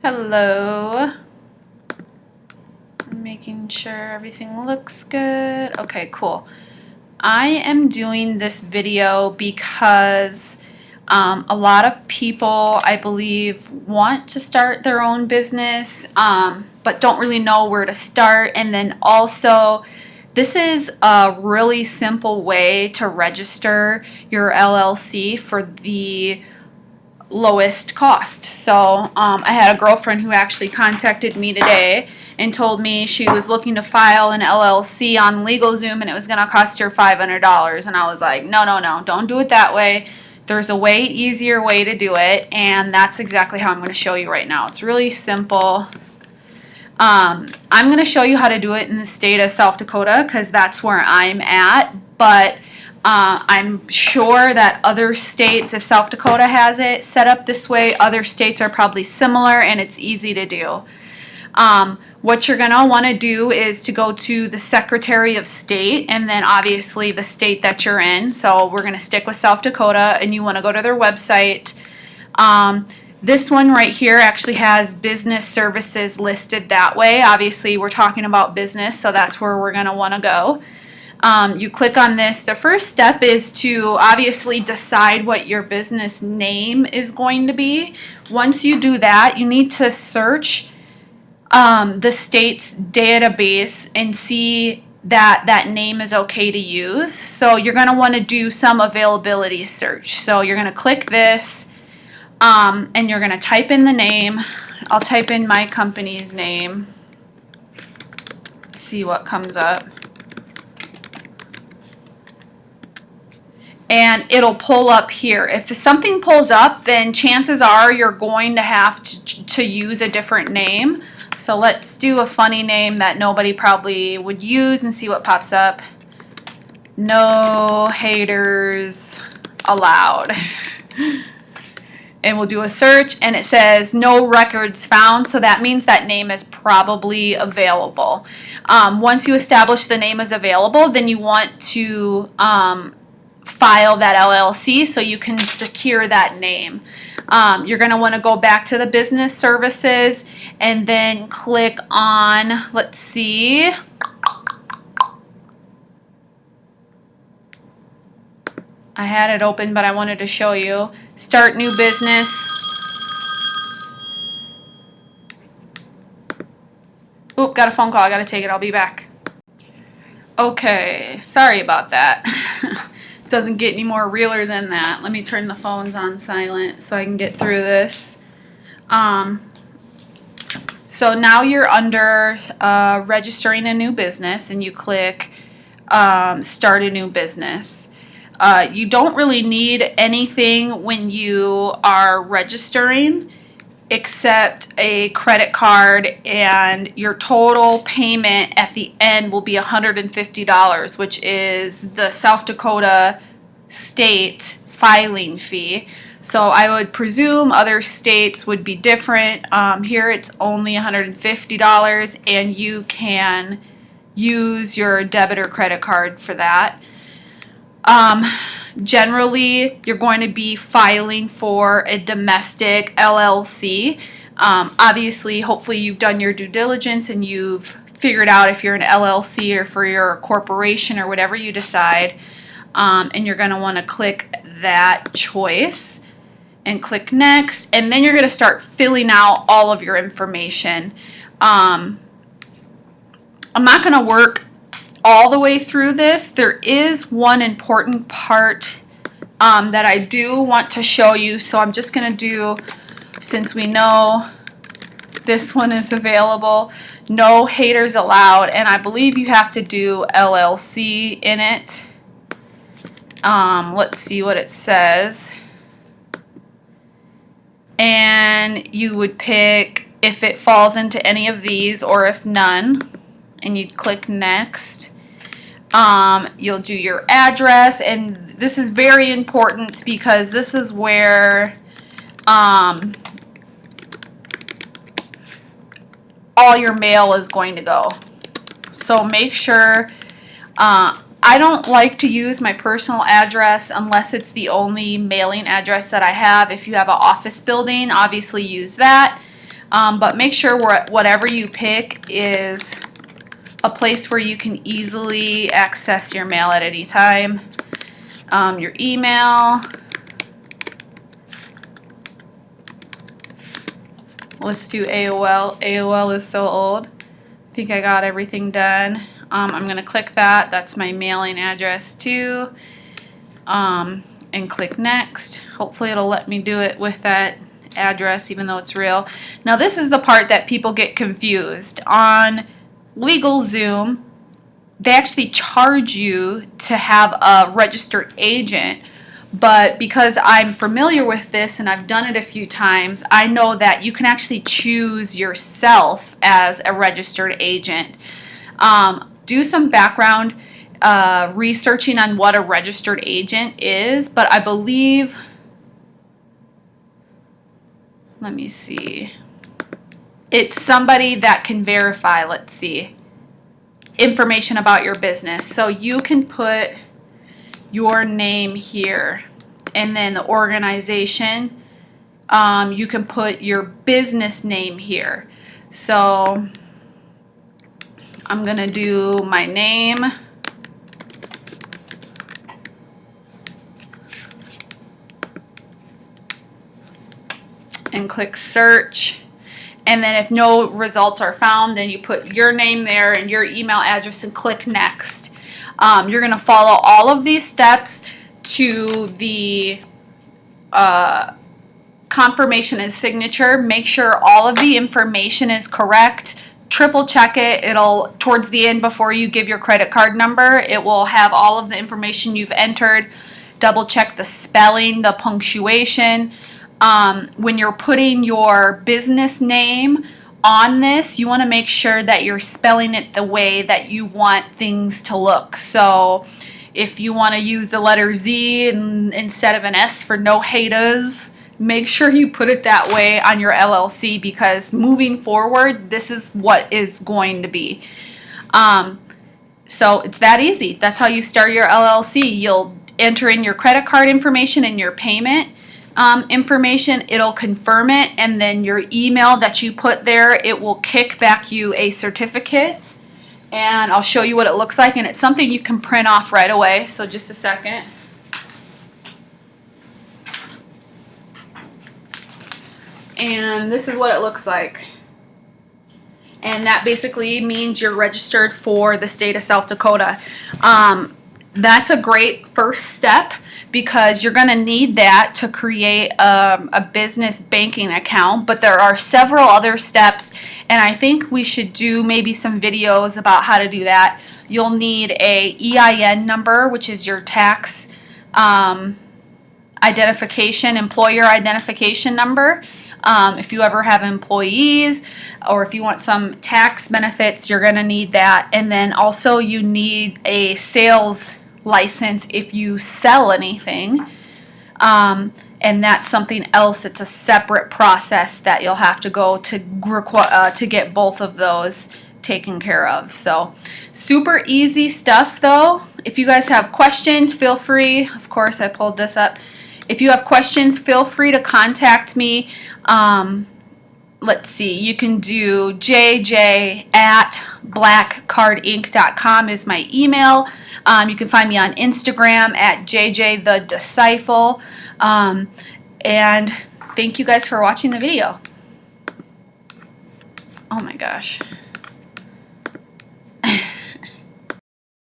Hello. I'm making sure everything looks good. Okay, cool. I am doing this video because a lot of people, I believe, want to start their own business, but don't really know where to start. And then also, this is a really simple way to register your LLC for the lowest cost. So I had a girlfriend who actually contacted me today and told me she was looking to file an LLC on LegalZoom and it was going to cost her $500. And I was like, no, don't do it that way. There's a way easier way to do it, and that's exactly how I'm going to show you right now. It's really simple. I'm going to show you how to do it in the state of South Dakota because that's where I'm at, but I'm sure that other states, if South Dakota has it set up this way, other states are probably similar and it's easy to do. What you're going to want to do is to go to the Secretary of State and then obviously the state that you're in. So we're going to stick with South Dakota, and you want to go to their website. This one right here actually has business services listed that way. Obviously we're talking about business, so that's where we're going to want to go. You click on this. The first step is to obviously decide what your business name is going to be. Once you do that, you need to search the state's database and see that that name is okay to use. So you're going to want to do some availability search. So you're going to click this and you're going to type in the name. I'll type in my company's name. See what comes up. And it'll pull up here. If something pulls up, then chances are you're going to have to use a different name. So let's do a funny name that nobody probably would use and see what pops up. No haters allowed. And we'll do a search and it says no records found, so that means that name is probably available. Once you establish the name is available, then you want to file that LLC so you can secure that name. You're going to want to go back to the business services and then click on, let's see, I had it open but I wanted to show you. Start new business. Oop, got a phone call. I got to take it. I'll be back. Okay, sorry about that. Doesn't get any more realer than that. Let me turn the phones on silent so I can get through this. So now you're under registering a new business and you click start a new business. You don't really need anything when you are registering except a credit card, and your total payment at the end will be $150, which is the South Dakota state filing fee. So I would presume other states would be different. Here it's only $150 and you can use your debit or credit card for that. Generally, you're going to be filing for a domestic LLC. Obviously, hopefully you've done your due diligence and you've figured out if you're an LLC or for your corporation or whatever you decide. And you're going to want to click that choice and click next. And then you're going to start filling out all of your information. I'm not going to work all the way through this. There is one important part that I do want to show you, so I'm just going to do, since we know this one is available, no haters allowed, and I believe you have to do LLC in it. Let's see what it says. And you would pick if it falls into any of these or if none, and you'd click next. You'll do your address, and this is very important because this is where all your mail is going to go. So make sure, I don't like to use my personal address unless it's the only mailing address that I have. If you have an office building, obviously use that. But make sure whatever you pick is a place where you can easily access your mail at any time. Your email. Let's do AOL. AOL is so old. I think I got everything done. I'm going to click that. That's my mailing address too. And click next. Hopefully it'll let me do it with that address even though it's real. Now this is the part that people get confused. On LegalZoom, they actually charge you to have a registered agent. But because I'm familiar with this and I've done it a few times, I know that you can actually choose yourself as a registered agent. Do some background researching on what a registered agent is, but I believe, let me see, it's somebody that can verify, let's see, information about your business. So you can put your name here, and then the organization, you can put your business name here. So I'm gonna do my name, and click search. And then if no results are found, then you put your name there and your email address and click next. You're going to follow all of these steps to the confirmation and signature. Make sure all of the information is correct. Triple check it. It'll, towards the end before you give your credit card number, it will have all of the information you've entered. Double check the spelling, the punctuation. When you're putting your business name on this, you want to make sure that you're spelling it the way that you want things to look. So if you want to use the letter Z instead of an S for no haters, make sure you put it that way on your LLC, because moving forward, this is what is going to be. So it's that easy. That's how you start your LLC. You'll enter in your credit card information and your payment information. It'll confirm it, and then your email that you put there, it will kick back you a certificate, and I'll show you what it looks like, and it's something you can print off right away. So just a second. And this is what it looks like. And that basically means you're registered for the state of South Dakota. That's a great first step, because you're going to need that to create a business banking account. But there are several other steps, and I think we should do maybe some videos about how to do that. You'll need a EIN number, which is your tax identification, employer identification number. If you ever have employees, or if you want some tax benefits, you're going to need that. And then also you need a sales license if you sell anything. And that's something else. It's a separate process that you'll have to go to get both of those taken care of. So super easy stuff though. If you guys have questions, feel free. Of course, I pulled this up. If you have questions, feel free to contact me. Let's see, you can do jj@blackcardinc.com is my email. You can find me on Instagram at jjthedisciple. And thank you guys for watching the video. Oh my gosh.